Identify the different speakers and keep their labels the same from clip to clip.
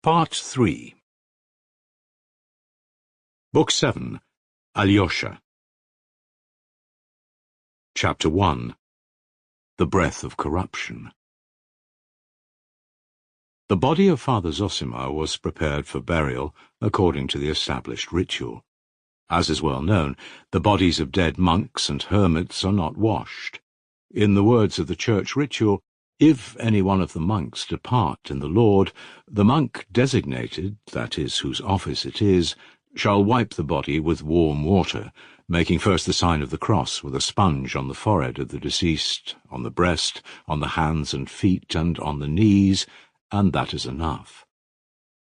Speaker 1: Part 3. Book 7, Alyosha. Chapter 1. The Breath of Corruption. The body of Father Zosima was prepared for burial according to the established ritual. As is well known, the bodies of dead monks and hermits are not washed. In the words of the church ritual, if any one of the monks depart in the Lord, the monk designated, that is, whose office it is, shall wipe the body with warm water, making first the sign of the cross with a sponge on the forehead of the deceased, on the breast, on the hands and feet, and on the knees, and that is enough.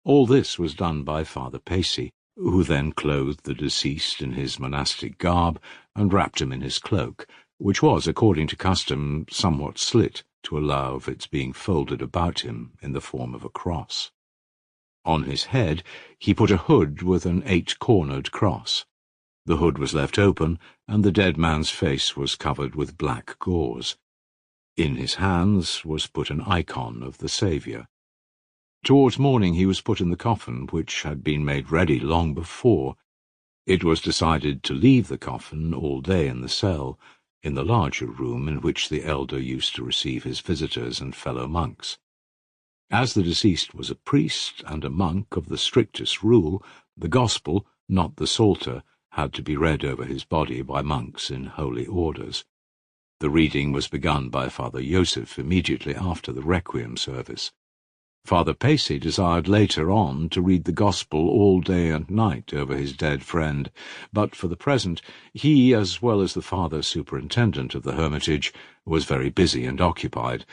Speaker 1: All this was done by Father Pacey, who then clothed the deceased in his monastic garb and wrapped him in his cloak, which was, according to custom, somewhat slit to allow of its being folded about him in the form of a cross. On his head he put a hood with an 8-cornered cross. The hood was left open, and the dead man's face was covered with black gauze. In his hands was put an icon of the Saviour. Towards morning he was put in the coffin, which had been made ready long before. It was decided to leave the coffin all day in the cell, in the larger room in which the elder used to receive his visitors and fellow monks. As the deceased was a priest and a monk of the strictest rule, the Gospel, not the Psalter, had to be read over his body by monks in holy orders. The reading was begun by Father Joseph immediately after the Requiem service. Father Pacey desired later on to read the Gospel all day and night over his dead friend, but for the present he, as well as the Father Superintendent of the Hermitage, was very busy and occupied,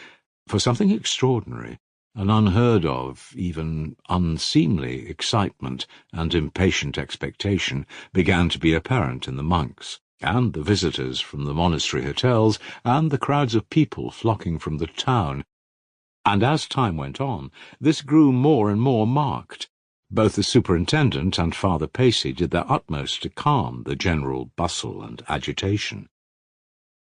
Speaker 1: for something extraordinary, an unheard of, even unseemly excitement and impatient expectation began to be apparent in the monks, and the visitors from the monastery hotels, and the crowds of people flocking from the town. And as time went on, this grew more and more marked. Both the superintendent and Father Pacey did their utmost to calm the general bustle and agitation.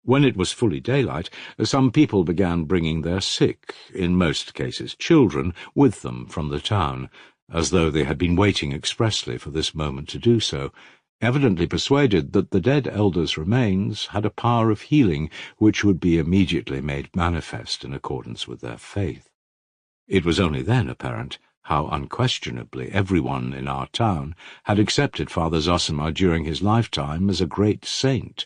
Speaker 1: When it was fully daylight, some people began bringing their sick, in most cases children, with them from the town, as though they had been waiting expressly for this moment to do so, evidently persuaded that the dead elder's remains had a power of healing which would be immediately made manifest in accordance with their faith. It was only then apparent how unquestionably everyone in our town had accepted Father Zosima during his lifetime as a great saint,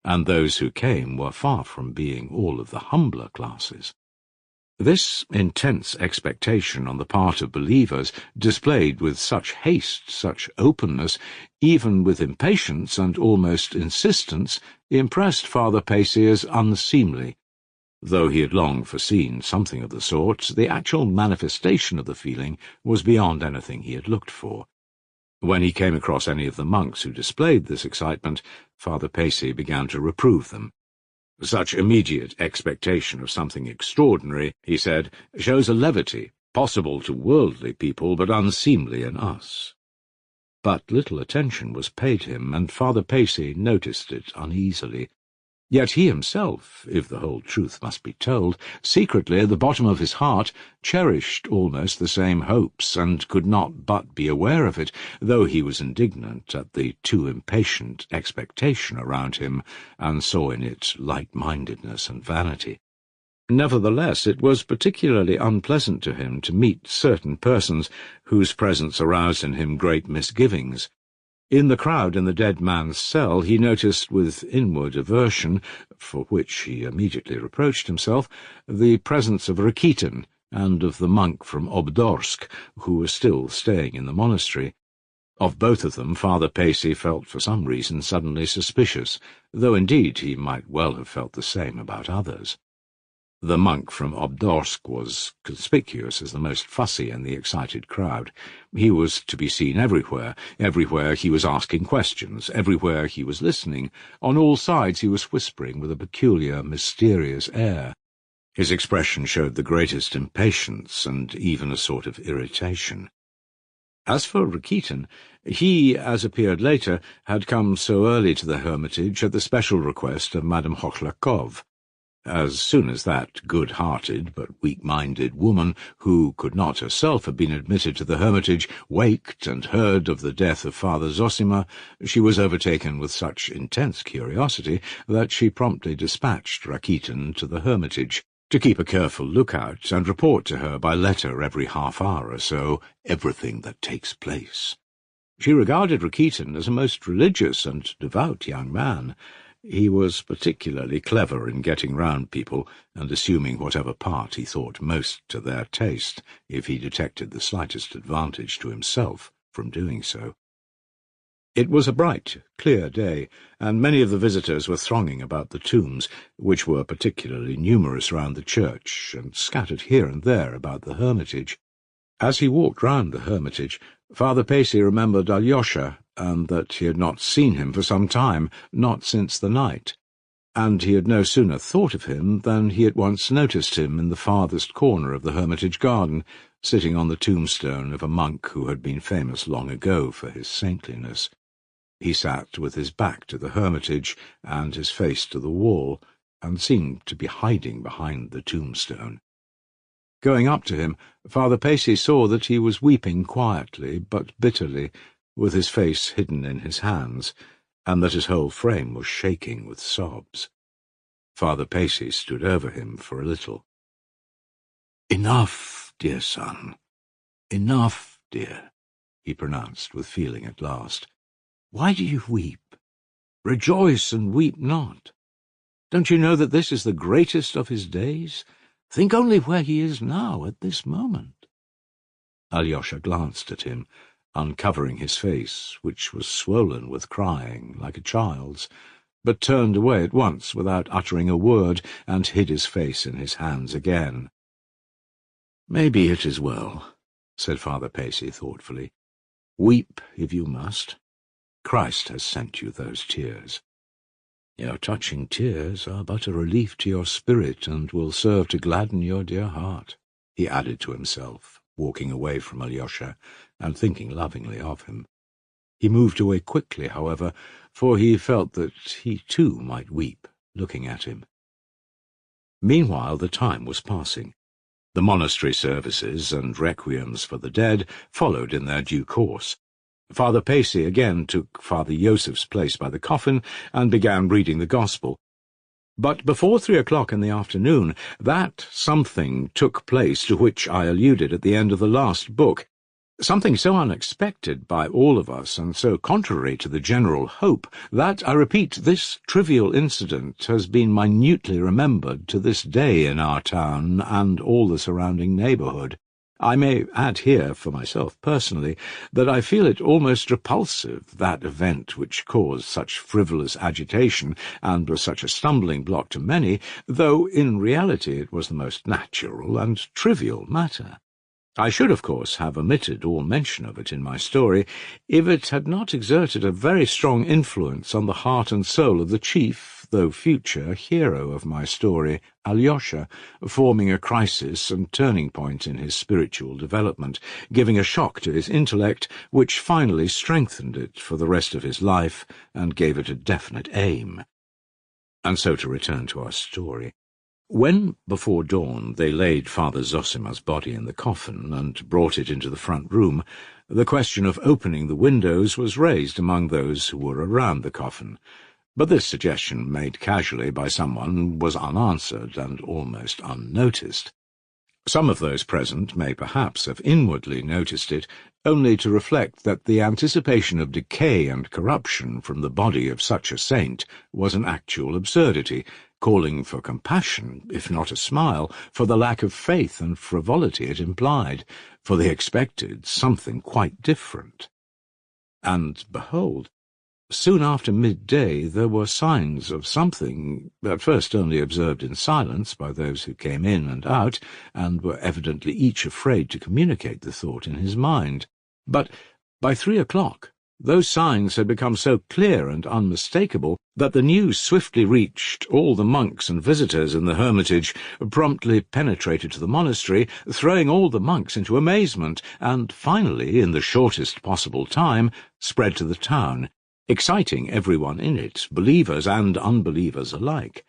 Speaker 1: and those who came were far from being all of the humbler classes. This intense expectation on the part of believers, displayed with such haste, such openness, even with impatience and almost insistence, impressed Father Pacey as unseemly. Though he had long foreseen something of the sort, the actual manifestation of the feeling was beyond anything he had looked for. When he came across any of the monks who displayed this excitement, Father Pacey began to reprove them. Such immediate expectation of something extraordinary, he said, shows a levity, possible to worldly people, but unseemly in us. But little attention was paid him, and Father Pacey noticed it uneasily. Yet he himself, if the whole truth must be told, secretly at the bottom of his heart cherished almost the same hopes, and could not but be aware of it, though he was indignant at the too impatient expectation around him, and saw in it light-mindedness and vanity. Nevertheless, it was particularly unpleasant to him to meet certain persons whose presence aroused in him great misgivings. In the crowd in the dead man's cell he noticed with inward aversion, for which he immediately reproached himself, the presence of Rakitin and of the monk from Obdorsk, who was still staying in the monastery. Of both of them Father Pacey felt for some reason suddenly suspicious, though indeed he might well have felt the same about others. The monk from Obdorsk was conspicuous as the most fussy in the excited crowd. He was to be seen everywhere. Everywhere he was asking questions. Everywhere he was listening. On all sides he was whispering with a peculiar, mysterious air. His expression showed the greatest impatience and even a sort of irritation. As for Rakitin, he, as appeared later, had come so early to the hermitage at the special request of Madame Hochlakov. As soon as that good-hearted but weak-minded woman, who could not herself have been admitted to the hermitage, waked and heard of the death of Father Zosima, she was overtaken with such intense curiosity that she promptly dispatched Rakitin to the hermitage, to keep a careful lookout and report to her by letter every half-hour or so everything that takes place. She regarded Rakitin as a most religious and devout young man. He was particularly clever in getting round people and assuming whatever part he thought most to their taste, if he detected the slightest advantage to himself from doing so. It was a bright, clear day, and many of the visitors were thronging about the tombs, which were particularly numerous round the church, and scattered here and there about the hermitage. As he walked round the hermitage, Father Pacy remembered Alyosha, and that he had not seen him for some time, not since the night, and he had no sooner thought of him than he at once noticed him in the farthest corner of the hermitage garden, sitting on the tombstone of a monk who had been famous long ago for his saintliness. He sat with his back to the hermitage and his face to the wall, and seemed to be hiding behind the tombstone. Going up to him, Father Pacy saw that he was weeping quietly but bitterly, with his face hidden in his hands, and that his whole frame was shaking with sobs. Father Pacy stood over him for a little. "Enough, dear son. Enough, dear," he pronounced with feeling at last. "Why do you weep? Rejoice and weep not. Don't you know that this is the greatest of his days? Think only where he is now at this moment." Alyosha glanced at him, uncovering his face, which was swollen with crying, like a child's, but turned away at once without uttering a word, and hid his face in his hands again. "Maybe it is well," said Father Pacy thoughtfully. "Weep if you must. Christ has sent you those tears. Your touching tears are but a relief to your spirit, and will serve to gladden your dear heart," he added to himself, walking away from Alyosha, and thinking lovingly of him. He moved away quickly, however, for he felt that he too might weep, looking at him. Meanwhile the time was passing. The monastery services and requiems for the dead followed in their due course. Father Pacy again took Father Joseph's place by the coffin and began reading the Gospel. But before 3 o'clock in the afternoon, that something took place to which I alluded at the end of the last book, something so unexpected by all of us and so contrary to the general hope that, I repeat, this trivial incident has been minutely remembered to this day in our town and all the surrounding neighbourhood. I may add here, for myself personally, that I feel it almost repulsive, that event which caused such frivolous agitation and was such a stumbling block to many, though in reality it was the most natural and trivial matter. I should, of course, have omitted all mention of it in my story, if it had not exerted a very strong influence on the heart and soul of the chief, though future, hero of my story, Alyosha, forming a crisis and turning point in his spiritual development, giving a shock to his intellect, which finally strengthened it for the rest of his life and gave it a definite aim. And so to return to our story. When, before dawn, they laid Father Zosima's body in the coffin and brought it into the front room, the question of opening the windows was raised among those who were around the coffin. But this suggestion, made casually by someone, was unanswered and almost unnoticed. Some of those present may perhaps have inwardly noticed it, only to reflect that the anticipation of decay and corruption from the body of such a saint was an actual absurdity, calling for compassion, if not a smile, for the lack of faith and frivolity it implied, for they expected something quite different. And, behold, soon after midday there were signs of something, at first only observed in silence by those who came in and out, and were evidently each afraid to communicate the thought in his mind. But by 3 o'clock those signs had become so clear and unmistakable that the news swiftly reached all the monks and visitors in the hermitage, promptly penetrated to the monastery, throwing all the monks into amazement, and finally, in the shortest possible time, spread to the town, exciting everyone in it, believers and unbelievers alike.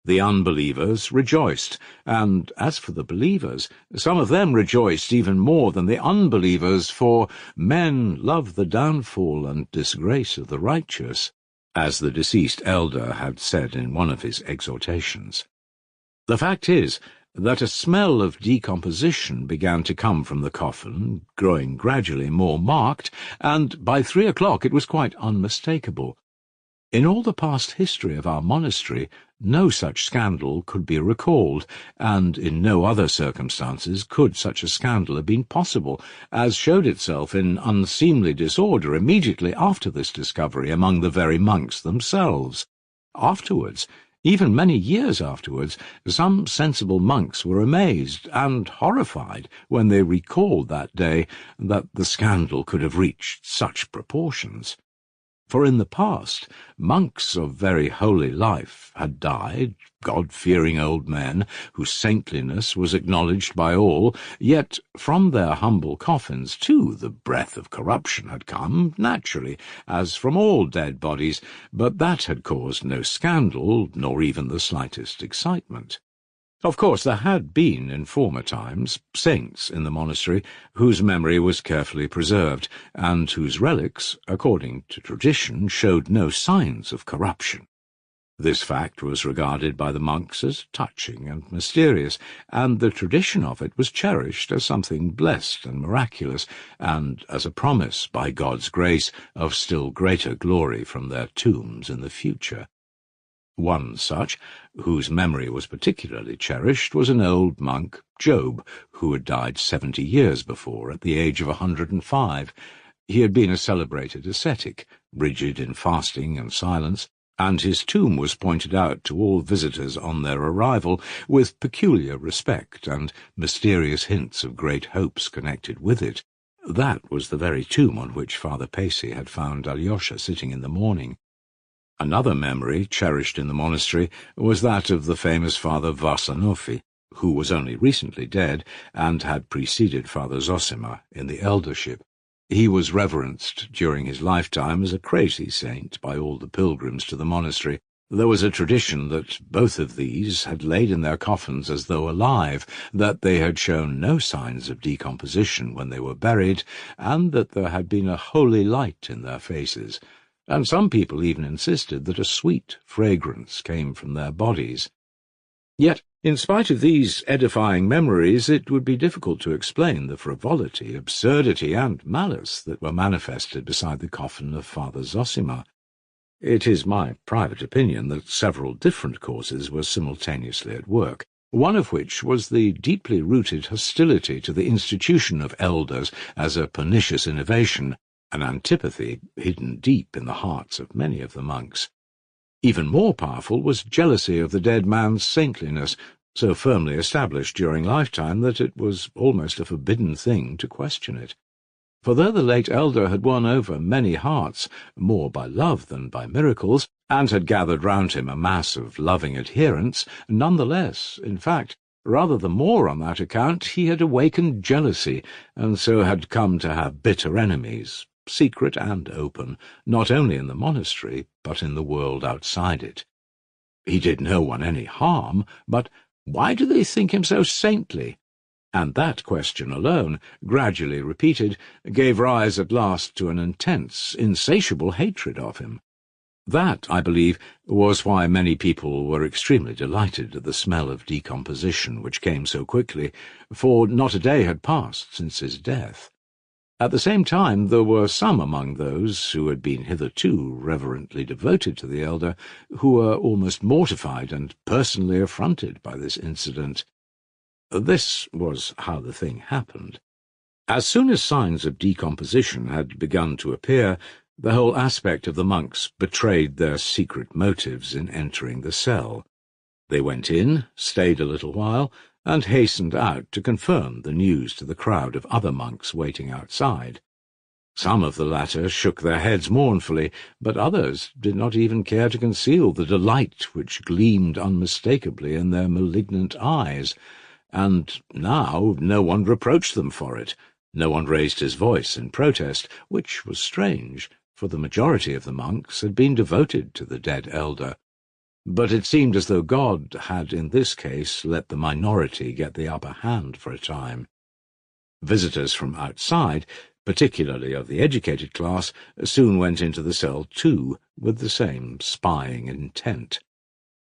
Speaker 1: The unbelievers rejoiced, and as for the believers, some of them rejoiced even more than the unbelievers, for men love the downfall and disgrace of the righteous, as the deceased elder had said in one of his exhortations. The fact is that a smell of decomposition began to come from the coffin, growing gradually more marked, and by 3 o'clock it was quite unmistakable. In all the past history of our monastery, no such scandal could be recalled, and in no other circumstances could such a scandal have been possible, as showed itself in unseemly disorder immediately after this discovery among the very monks themselves. Afterwards, even many years afterwards, some sensible monks were amazed and horrified when they recalled that day that the scandal could have reached such proportions. For in the past, monks of very holy life had died, God-fearing old men, whose saintliness was acknowledged by all, yet from their humble coffins, too, the breath of corruption had come, naturally, as from all dead bodies, but that had caused no scandal, nor even the slightest excitement. Of course, there had been, in former times, saints in the monastery whose memory was carefully preserved, and whose relics, according to tradition, showed no signs of corruption. This fact was regarded by the monks as touching and mysterious, and the tradition of it was cherished as something blessed and miraculous, and as a promise, by God's grace, of still greater glory from their tombs in the future. One such, whose memory was particularly cherished, was an old monk, Job, who had died 70 years before, at the age of 105. He had been a celebrated ascetic, rigid in fasting and silence, and his tomb was pointed out to all visitors on their arrival with peculiar respect and mysterious hints of great hopes connected with it. That was the very tomb on which Father Pacy had found Alyosha sitting in the morning. Another memory cherished in the monastery was that of the famous Father VII, who was only recently dead and had preceded Father Zosima in the eldership. He was reverenced during his lifetime as a crazy saint by all the pilgrims to the monastery. There was a tradition that both of these had laid in their coffins as though alive, that they had shown no signs of decomposition when they were buried, and that there had been a holy light in their faces, and some people even insisted that a sweet fragrance came from their bodies. Yet, in spite of these edifying memories, it would be difficult to explain the frivolity, absurdity, and malice that were manifested beside the coffin of Father Zosima. It is my private opinion that several different causes were simultaneously at work, one of which was the deeply rooted hostility to the institution of elders as a pernicious innovation, an antipathy hidden deep in the hearts of many of the monks. Even more powerful was jealousy of the dead man's saintliness, so firmly established during lifetime that it was almost a forbidden thing to question it. For though the late elder had won over many hearts, more by love than by miracles, and had gathered round him a mass of loving adherents, none the less, in fact, rather the more on that account, he had awakened jealousy, and so had come to have bitter enemies, secret and open, not only in the monastery, but in the world outside it. He did no one any harm, but why do they think him so saintly? And that question alone, gradually repeated, gave rise at last to an intense, insatiable hatred of him. That, I believe, was why many people were extremely delighted at the smell of decomposition which came so quickly, for not a day had passed since his death. At the same time, there were some among those who had been hitherto reverently devoted to the elder who were almost mortified and personally affronted by this incident. This was how the thing happened. As soon as signs of decomposition had begun to appear, the whole aspect of the monks betrayed their secret motives in entering the cell. They went in, stayed a little while, and hastened out to confirm the news to the crowd of other monks waiting outside. Some of the latter shook their heads mournfully, but others did not even care to conceal the delight which gleamed unmistakably in their malignant eyes, and now no one reproached them for it. No one raised his voice in protest, which was strange, for the majority of the monks had been devoted to the dead elder. But it seemed as though God had in this case let the minority get the upper hand for a time. Visitors from outside, particularly of the educated class, soon went into the cell too, with the same spying intent.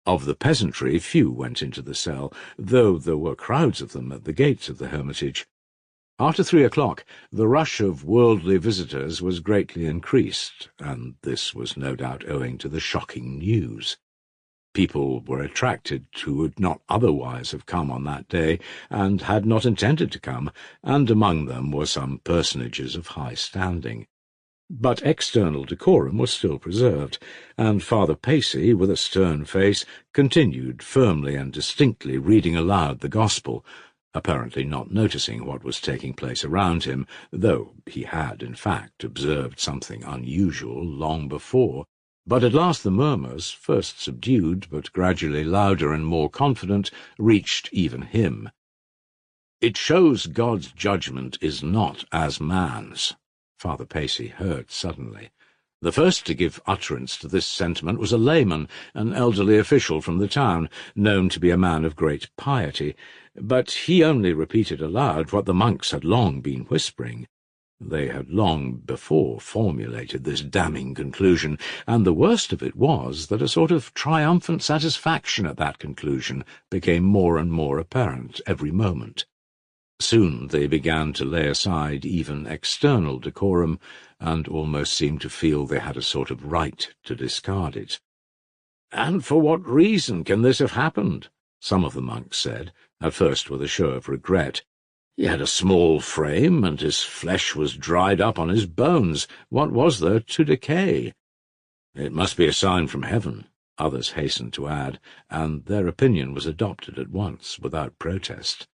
Speaker 1: Of the peasantry, few went into the cell, though there were crowds of them at the gates of the hermitage. After 3 o'clock, the rush of worldly visitors was greatly increased, and this was no doubt owing to the shocking news. People were attracted who would not otherwise have come on that day, and had not intended to come, and among them were some personages of high standing. But external decorum was still preserved, and Father Pacey, with a stern face, continued firmly and distinctly reading aloud the Gospel, apparently not noticing what was taking place around him, though he had, in fact, observed something unusual long before. But at last the murmurs, first subdued, but gradually louder and more confident, reached even him. "It shows God's judgment is not as man's," Father Pacey heard suddenly. The first to give utterance to this sentiment was a layman, an elderly official from the town, known to be a man of great piety, but he only repeated aloud what the monks had long been whispering. They had long before formulated this damning conclusion, and the worst of it was that a sort of triumphant satisfaction at that conclusion became more and more apparent every moment. Soon they began to lay aside even external decorum, and almost seemed to feel they had a sort of right to discard it. "And for what reason can this have happened?" some of the monks said, at first with a show of regret. "He had a small frame, and his flesh was dried up on his bones. What was there to decay?" "It must be a sign from heaven," others hastened to add, and their opinion was adopted at once without protest.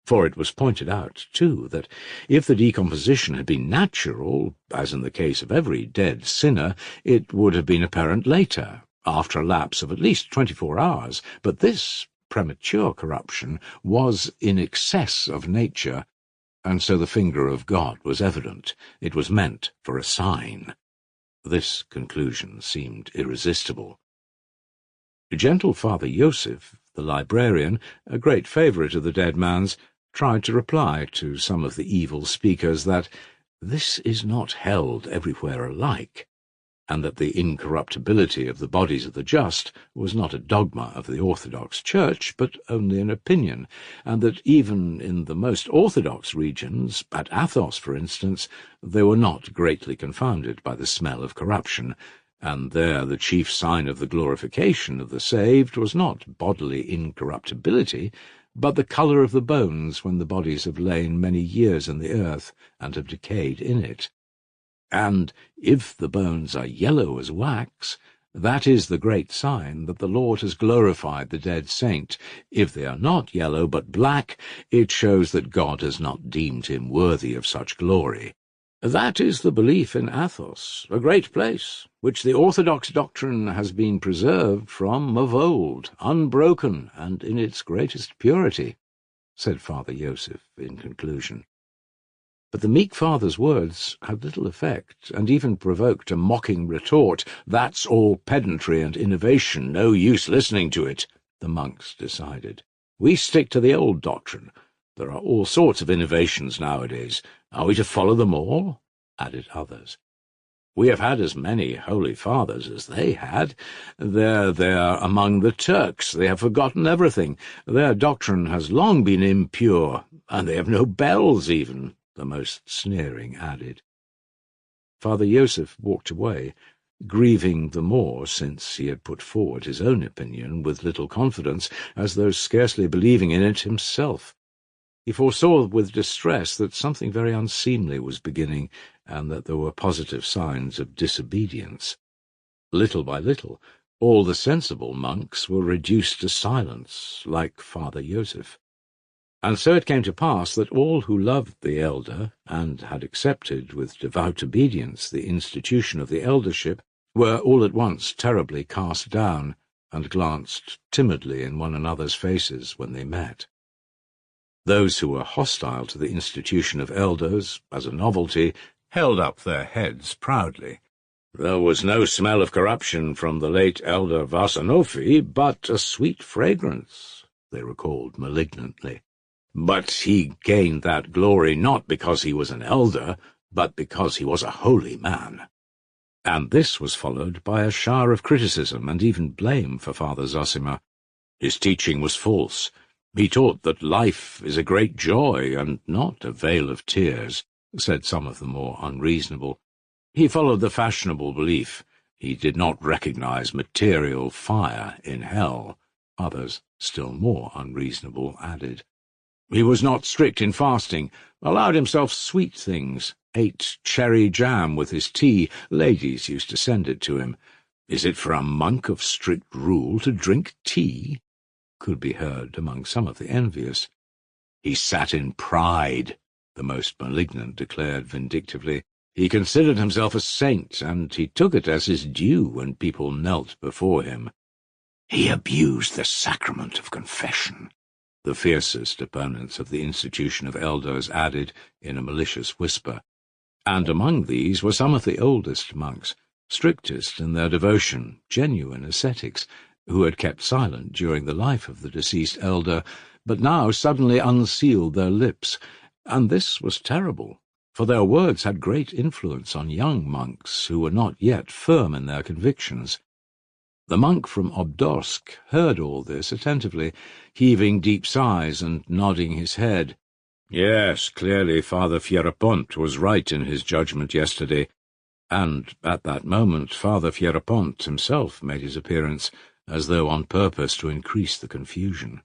Speaker 1: For it was pointed out, too, that if the decomposition had been natural, as in the case of every dead sinner, it would have been apparent later, after a lapse of at least 24 hours, but this premature corruption was in excess of nature, and so the finger of God was evident. It was meant for a sign. This conclusion seemed irresistible. Gentle Father Joseph, the librarian, a great favourite of the dead man's, tried to reply to some of the evil speakers that this is not held everywhere alike, and that the incorruptibility of the bodies of the just was not a dogma of the Orthodox Church, but only an opinion, and that even in the most orthodox regions, at Athos, for instance, they were not greatly confounded by the smell of corruption, and there the chief sign of the glorification of the saved was not bodily incorruptibility, but the colour of the bones when the bodies have lain many years in the earth and have decayed in it. And if the bones are yellow as wax, that is the great sign that the Lord has glorified the dead saint. If they are not yellow but black, it shows that God has not deemed him worthy of such glory. That is the belief in Athos, a great place, which the orthodox doctrine has been preserved from of old, unbroken, and in its greatest purity," said Father Joseph in conclusion. But the meek father's words had little effect, and even provoked a mocking retort. "That's all pedantry and innovation, no use listening to it," the monks decided. "We stick to the old doctrine. There are all sorts of innovations nowadays. Are we to follow them all?" added others. "We have had as many holy fathers as they had. They're among the Turks. They have forgotten everything. Their doctrine has long been impure, and they have no bells even," the most sneering added. Father Joseph walked away, grieving the more since he had put forward his own opinion with little confidence, as though scarcely believing in it himself. He foresaw with distress that something very unseemly was beginning, and that there were positive signs of disobedience. Little by little, all the sensible monks were reduced to silence, like Father Joseph. And so it came to pass that all who loved the elder, and had accepted with devout obedience the institution of the eldership, were all at once terribly cast down, and glanced timidly in one another's faces when they met. Those who were hostile to the institution of elders, as a novelty, held up their heads proudly, There was no smell of corruption from the late elder Varsanofi, but a sweet fragrance, they recalled malignantly. But he gained that glory not because he was an elder, but because he was a holy man. And this was followed by a shower of criticism and even blame for Father Zosima. His teaching was false. He taught that life is a great joy and not a vale of tears, said some of the more unreasonable. He followed the fashionable belief. He did not recognize material fire in hell, others, still more unreasonable, added. He was not strict in fasting, allowed himself sweet things, ate cherry jam with his tea. Ladies used to send it to him. Is it for a monk of strict rule to drink tea? Could be heard among some of the envious. He sat in pride, the most malignant declared vindictively. He considered himself a saint, and he took it as his due when people knelt before him. He abused the sacrament of confession, the fiercest opponents of the institution of elders added in a malicious whisper. And among these were some of the oldest monks, strictest in their devotion, genuine ascetics, who had kept silent during the life of the deceased elder, but now suddenly unsealed their lips, and this was terrible, for their words had great influence on young monks who were not yet firm in their convictions. The monk from Obdorsk heard all this attentively, heaving deep sighs and nodding his head. Yes, clearly Father Fierapont was right in his judgment yesterday, and at that moment Father Fierapont himself made his appearance, as though on purpose to increase the confusion.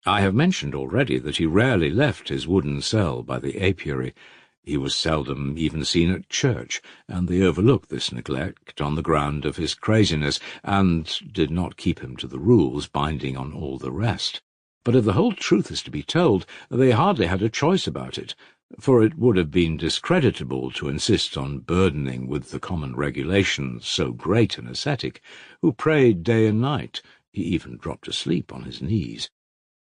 Speaker 1: I have mentioned already that he rarely left his wooden cell by the apiary. He was seldom even seen at church, and they overlooked this neglect on the ground of his craziness, and did not keep him to the rules binding on all the rest. But if the whole truth is to be told, they hardly had a choice about it, for it would have been discreditable to insist on burdening with the common regulations so great an ascetic, who prayed day and night. He even dropped asleep on his knees.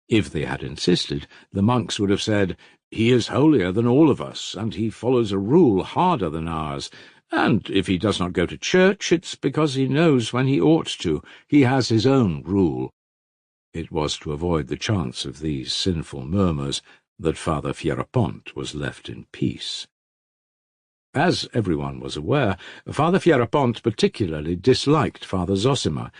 Speaker 1: If they had insisted, the monks would have said, "He is holier than all of us, and he follows a rule harder than ours, and if he does not go to church, it's because he knows when he ought to. He has his own rule." It was to avoid the chance of these sinful murmurs that Father Fierapont was left in peace. As everyone was aware, Father Fierapont particularly disliked Father Zosima,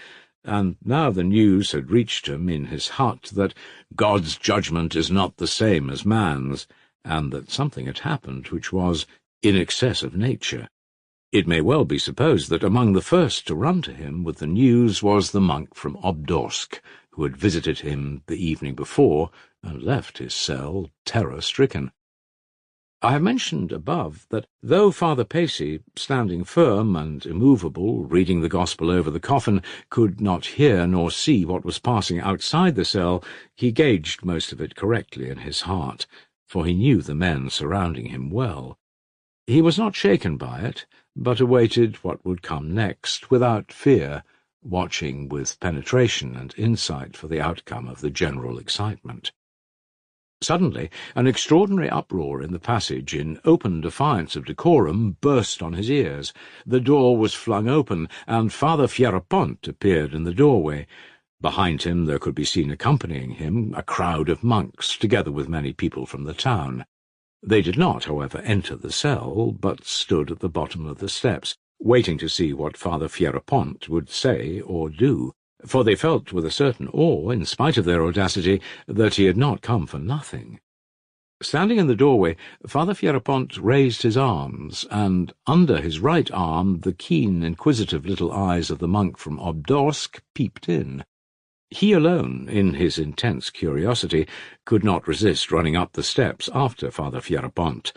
Speaker 1: and now the news had reached him in his hut that God's judgment is not the same as man's, and that something had happened which was in excess of nature. It may well be supposed that among the first to run to him with the news was the monk from Obdorsk, who had visited him the evening before and left his cell terror-stricken. I have mentioned above that though Father Pacy, standing firm and immovable, reading the Gospel over the coffin, could not hear nor see what was passing outside the cell, he gauged most of it correctly in his heart, for he knew the men surrounding him well. He was not shaken by it, but awaited what would come next without fear, watching with penetration and insight for the outcome of the general excitement. Suddenly, an extraordinary uproar in the passage, in open defiance of decorum, burst on his ears. The door was flung open, and Father Fierapont appeared in the doorway. Behind him there could be seen accompanying him a crowd of monks, together with many people from the town. They did not, however, enter the cell, but stood at the bottom of the steps, waiting to see what Father Fierapont would say or do, for they felt with a certain awe, in spite of their audacity, that he had not come for nothing. Standing in the doorway, Father Fierapont raised his arms, and under his right arm the keen, inquisitive little eyes of the monk from Obdorsk peeped in. He alone, in his intense curiosity, could not resist running up the steps after Father Fierapont.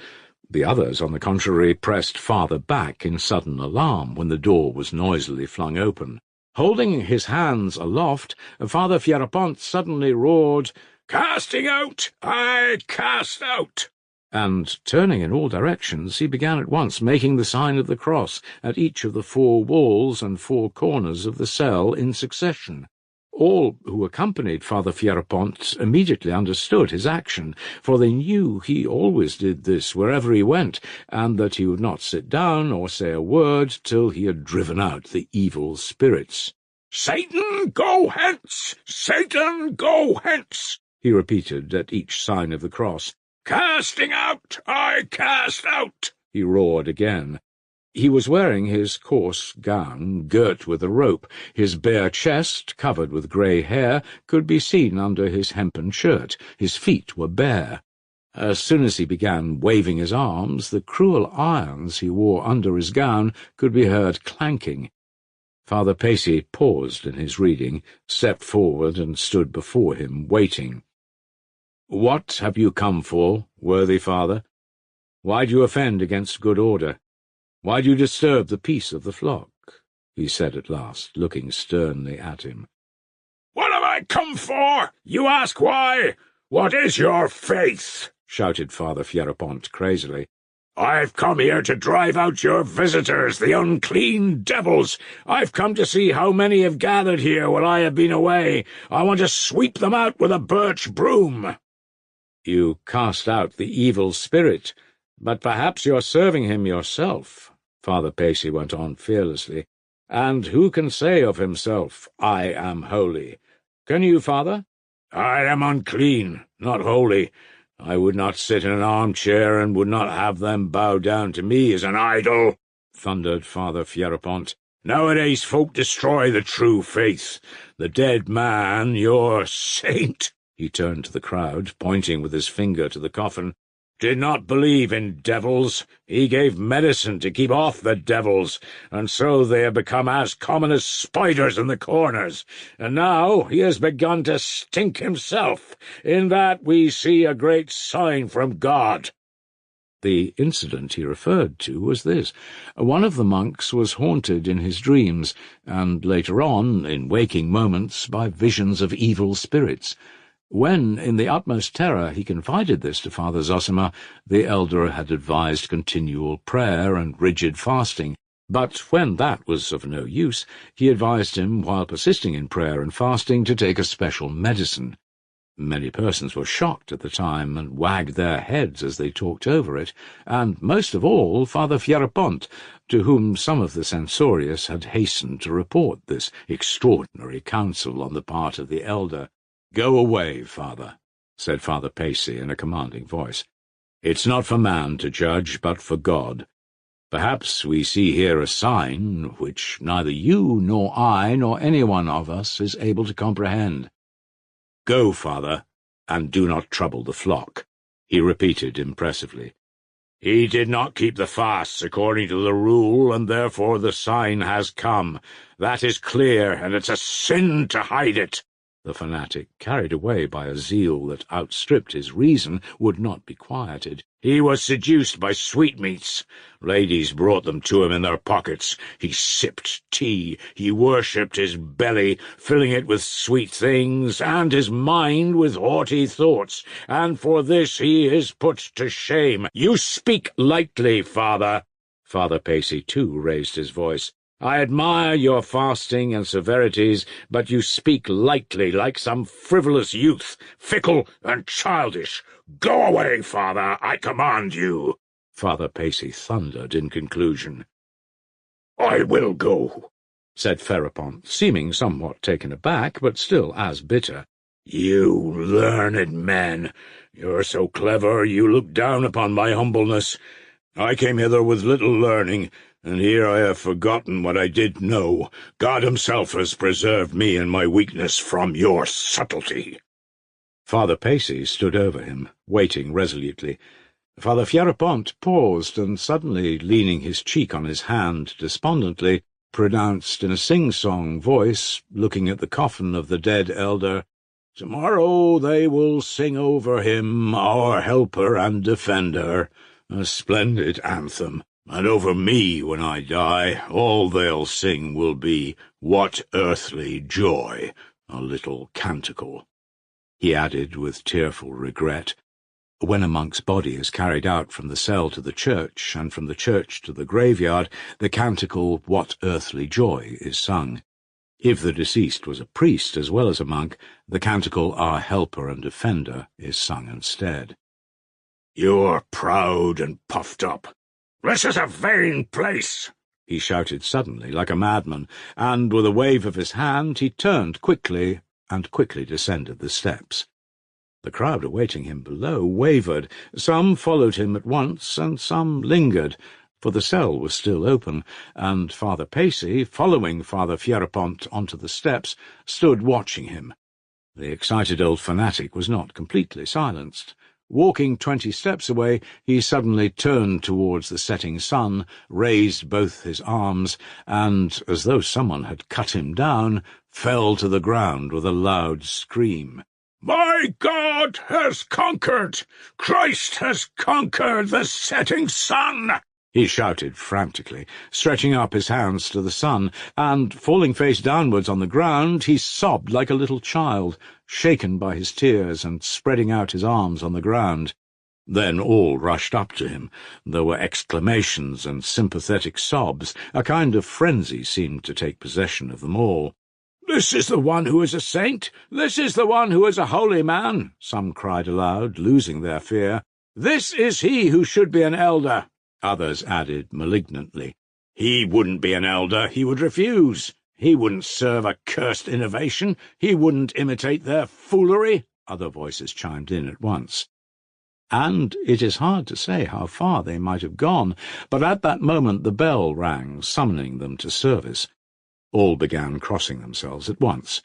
Speaker 1: The others, on the contrary, pressed farther back in sudden alarm when the door was noisily flung open. Holding his hands aloft, Father Fierapont suddenly roared, "Casting out! I cast out!" And, turning in all directions, he began at once making the sign of the cross at each of the 4 walls and 4 corners of the cell in succession. All who accompanied Father Fierapont immediately understood his action, for they knew he always did this wherever he went, and that he would not sit down or say a word till he had driven out the evil spirits. "Satan, go hence! Satan, go hence!" he repeated at each sign of the cross. "Casting out, I cast out!" he roared again. He was wearing his coarse gown, girt with a rope. His bare chest, covered with grey hair, could be seen under his hempen shirt. His feet were bare. As soon as he began waving his arms, the cruel irons he wore under his gown could be heard clanking. Father Pacey paused in his reading, stepped forward, and stood before him, waiting. "What have you come for, worthy father? Why do you offend against good order? Why do you disturb the peace of the flock?" he said at last, looking sternly at him. "What have I come for? You ask why? What is your faith?" shouted Father Fierapont crazily. "I've come here to drive out your visitors, the unclean devils. I've come to see how many have gathered here while I have been away. I want to sweep them out with a birch broom." "You cast out the evil spirit, but perhaps you're serving him yourself," Father Pacey went on fearlessly. "And who can say of himself, 'I am holy'? Can you, Father?" "I am unclean, not holy. I would not sit in an armchair and would not have them bow down to me as an idol," thundered Father Fierapont. "Nowadays folk destroy the true faith. The dead man, your saint," he turned to the crowd, pointing with his finger to the coffin, "did not believe in devils. He gave medicine to keep off the devils, and so they have become as common as spiders in the corners. And now he has begun to stink himself. In that we see a great sign from God." The incident he referred to was this. One of the monks was haunted in his dreams, and later on, in waking moments, by visions of evil spirits. When, in the utmost terror, he confided this to Father Zosima, the elder had advised continual prayer and rigid fasting, but when that was of no use, he advised him, while persisting in prayer and fasting, to take a special medicine. Many persons were shocked at the time and wagged their heads as they talked over it, and most of all Father Fierapont, to whom some of the censorious had hastened to report this extraordinary counsel on the part of the elder. "Go away, Father," said Father Pacey in a commanding voice. "It's not for man to judge, but for God. Perhaps we see here a sign which neither you nor I nor any one of us is able to comprehend. Go, Father, and do not trouble the flock," he repeated impressively. "He did not keep the fasts according to the rule, and therefore the sign has come. That is clear, and it's a sin to hide it." The fanatic, carried away by a zeal that outstripped his reason, would not be quieted. "He was seduced by sweetmeats. Ladies brought them to him in their pockets. He sipped tea. He worshipped his belly, filling it with sweet things, and his mind with haughty thoughts, and for this he is put to shame. You speak lightly, Father." Father Pacey, too, raised his voice. "I admire your fasting and severities, but you speak lightly, like some frivolous youth, fickle and childish. Go away, Father, I command you," Father Pacey thundered in conclusion. "I will go," said Fierapont, seeming somewhat taken aback, but still as bitter. "You learned men, you're so clever you look down upon my humbleness. I came hither with little learning, and here I have forgotten what I did know. God himself has preserved me in my weakness from your subtlety." Father Pacey stood over him, waiting resolutely. Father Fierapont paused, and suddenly, leaning his cheek on his hand despondently, pronounced in a sing-song voice, looking at the coffin of the dead elder, "Tomorrow they will sing over him, our helper and defender, a splendid anthem. And over me, when I die, all they'll sing will be, 'What earthly joy,' a little canticle." He added with tearful regret, "When a monk's body is carried out from the cell to the church, and from the church to the graveyard, the canticle 'What earthly joy' is sung. If the deceased was a priest as well as a monk, the canticle Our Helper and Defender is sung instead.
Speaker 2: "You're proud and puffed up. This is a vain place,"
Speaker 1: he shouted suddenly, like a madman, and with a wave of his hand he turned quickly and quickly descended the steps. The crowd awaiting him below wavered. Some followed him at once, and some lingered, for the cell was still open, and Father Pacey, following Father Fierapont onto the steps, stood watching him. The excited old fanatic was not completely silenced. Walking 20 steps away, he suddenly turned towards the setting sun, raised both his arms, and, as though someone had cut him down, fell to the ground with a loud scream.
Speaker 2: "My God has conquered! Christ has conquered the setting sun!"
Speaker 1: he shouted frantically, stretching up his hands to the sun, and, falling face downwards on the ground, he sobbed like a little child, shaken by his tears and spreading out his arms on the ground. Then all rushed up to him. There were exclamations and sympathetic sobs. A kind of frenzy seemed to take possession of them all.
Speaker 2: "This is the one who is a saint! This is the one who is a holy man!" some cried aloud, losing their fear. "This is he who should be an elder!" Others added malignantly. "He wouldn't be an elder, he would refuse. He wouldn't serve a cursed innovation. He wouldn't imitate their foolery," other voices chimed in at once. And it is hard to say how far they might have gone, but at that moment the bell rang, summoning them to service. All began crossing themselves at once.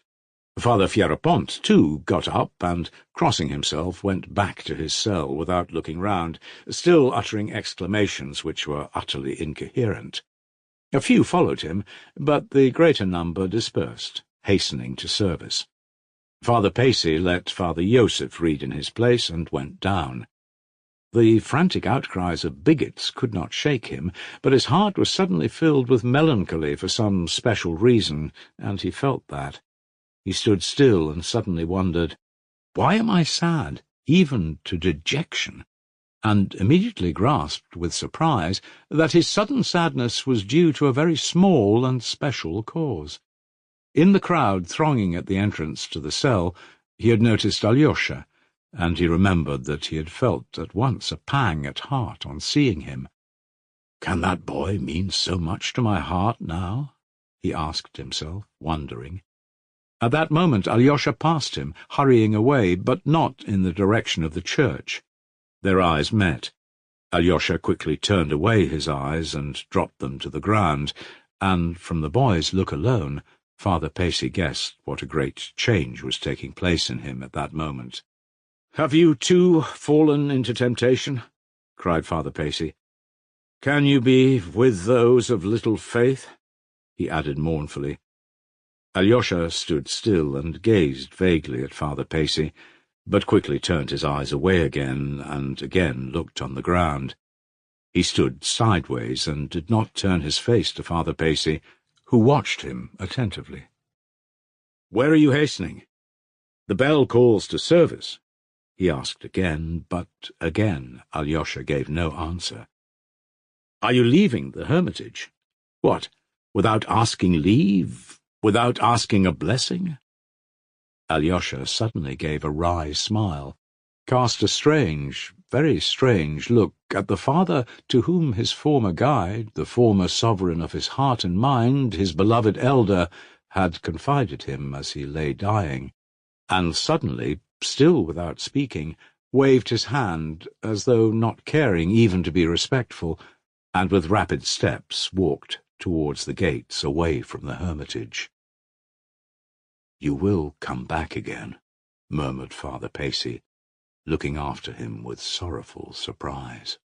Speaker 2: Father Fierapont, too, got up and, crossing himself, went back to his cell without looking round, still uttering exclamations which were utterly incoherent. A few followed him, but the greater number dispersed, hastening to service. Father Pacey let Father Joseph read in his place and went down. The frantic outcries of bigots could not shake him, but his heart was suddenly filled with melancholy for some special reason, and he felt that. He stood still and suddenly wondered, "Why am I sad, even to dejection?" and immediately grasped with surprise that his sudden sadness was due to a very small and special cause. In the crowd thronging at the entrance to the cell, he had noticed Alyosha, and he remembered that he had felt at once a pang at heart on seeing him. "Can that boy mean so much to my heart now?" he asked himself, wondering. At that moment Alyosha passed him, hurrying away, but not in the direction of the church. Their eyes met. Alyosha quickly turned away his eyes and dropped them to the ground, and from the boy's look alone, Father Pacey guessed what a great change was taking place in him at that moment. "Have you too fallen into temptation?" cried Father Pacey. "Can you be with those of little faith?" he added mournfully. Alyosha stood still and gazed vaguely at Father Pacey, but quickly turned his eyes away again and again looked on the ground. He stood sideways and did not turn his face to Father Pacey, who watched him attentively. "Where are you hastening? The bell calls to service," he asked again, but again Alyosha gave no answer. "Are you leaving the hermitage? What, without asking leave? Without asking a blessing?" Alyosha suddenly gave a wry smile, cast a strange, very strange look at the father to whom his former guide, the former sovereign of his heart and mind, his beloved elder, had confided him as he lay dying, and suddenly, still without speaking, waved his hand as though not caring even to be respectful, and with rapid steps walked towards the gates away from the hermitage. "You will come back again," murmured Father Pacey, looking after him with sorrowful surprise.